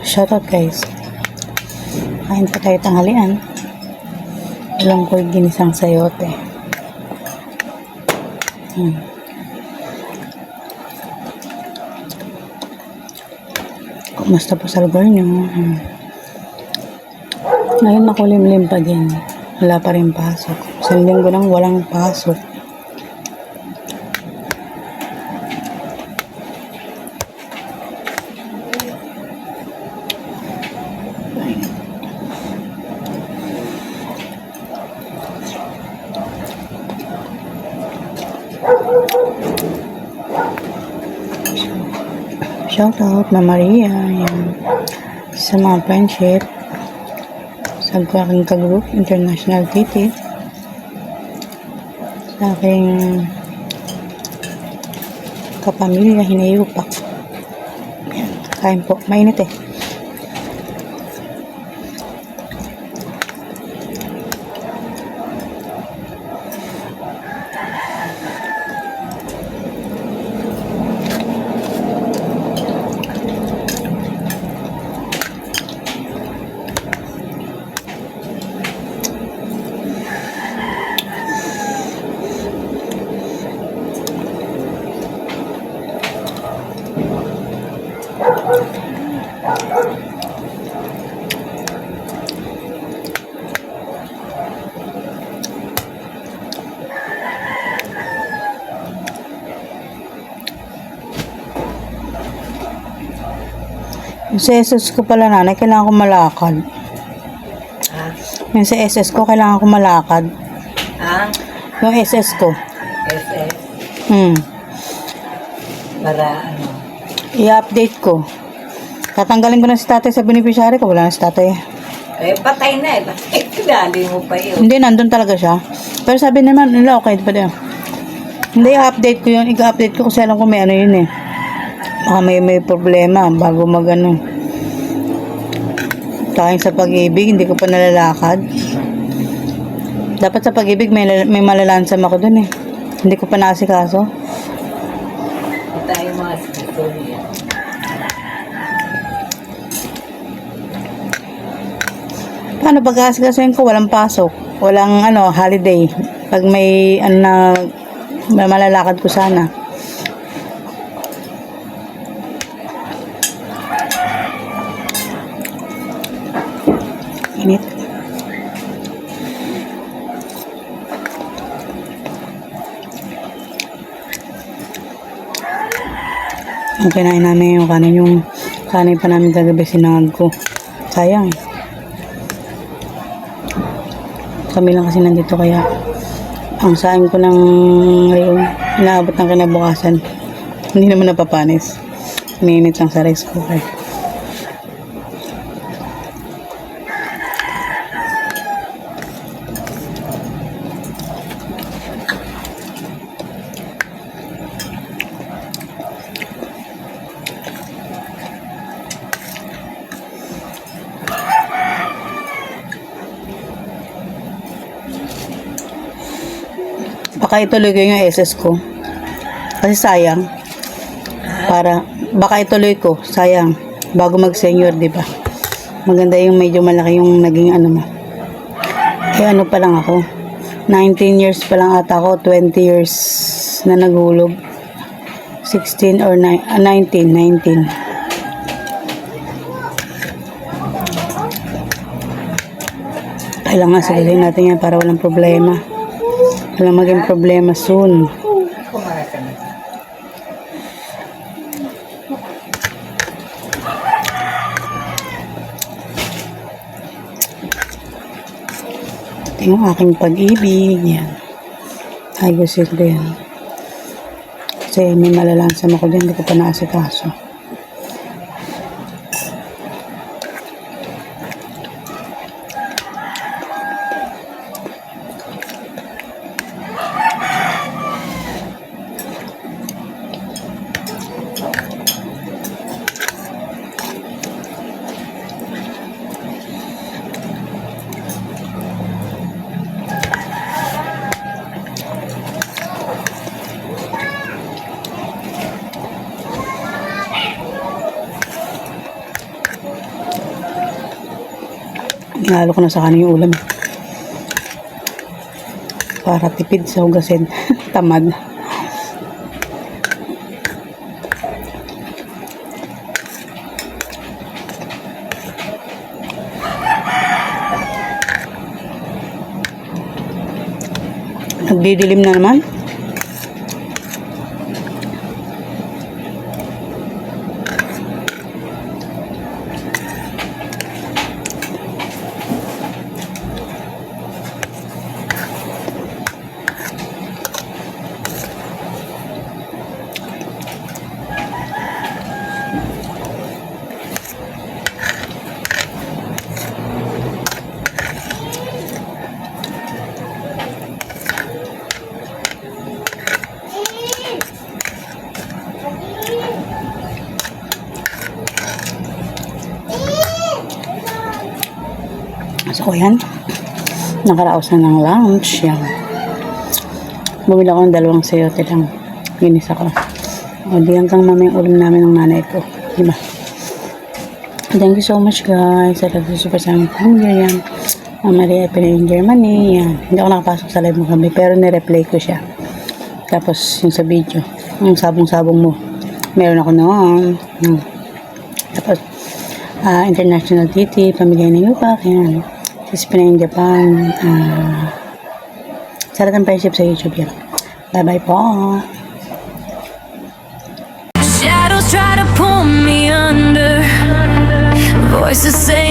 Shoutout guys. Kain pa tayo tanghalian. Alam ko ginisang sayote. Kumusta po sa lugar nyo? Ngayon makulimlim pa din. Wala pa rin pasok. Sa linggo nang walang pasok. Shout out na Maria, yan. Sa mga friendship, sa aking ka-group, International Titi, sa aking kapamilya, Hinayupak. Yan, kain po, mainit eh. Yung sa SS ko pala nanay, kailangan ko malakad. Yung sa SS ko, kailangan ko malakad. Yung SS ko. SS? Para ano? I-update ko. Tatanggalin ko na si tatay sa beneficiary ko. Wala na si tatay. Eh, patay na eh. Bakit kinali mo pa yun? Hindi, nandun talaga siya. Pero sabi naman nila, okay pa din. Hindi, i-update ko yun. I-update ko kasi alam ko may ano yun eh. Baka may problema bago magano. Tayong sa pag-ibig, hindi ko pa nalalakad. Dapat sa pag-ibig may malalansam ako dun eh. Hindi ko pa nasikaso. Tayo mga sisuriya. Paano pag-asikasuhin ko? Walang pasok. Walang ano, holiday. Pag may ano na malalakad ko sana. Init. Ang kinain namin yung kanin pa namin kagabi sinangag ko. Sayang eh. Kami lang kasi nandito kaya ang saing ko ng ngayon inaabot ng kinabukasan. Hindi naman napapanis. Ininit lang sa rice cooker. Baka ituloy ko yung SS ko. Kasi sayang. Baka ituloy ko. Sayang. Bago mag-senior, di ba? Maganda yung medyo malaki yung naging ano mo. Eh ano pa lang ako. 19 years pa lang ata ako. 20 years na naghulog. 16 or 19. Kailangan sagutin natin yan para walang problema. Walang maging problema soon. Ito yung aking pag-ibig. Yan. Ayusin ko yan. Kasi may malalansam ako din. Hindi ko pa naasikaso. Nalo ko na sa kanin yung ulam. Para tipid sa hugasin. Tamad. Nagdidilim na naman. So, yan. Nakaraos na ng lunch. Yan. Bumili ako ng dalawang sayote lang. Ginis ako. O, di hanggang mamaya ulam namin ng nanay ko. Diba? Thank you so much, guys. Sa super sa aming pamilya. Yan. Maria Epina in Germany. Yan. Hindi ako nakapasok sa live mo kami. Pero nireplay ko siya. Tapos, yung sa video. Yung sabong-sabong mo. Meron ako noon. Tapos, International TT. Pamilya ng Yupak. Yan. Sa Pinay Japan, Saratan Friendship sa YouTube yan. Bye-bye po. Shadows try to pull me under. Voices say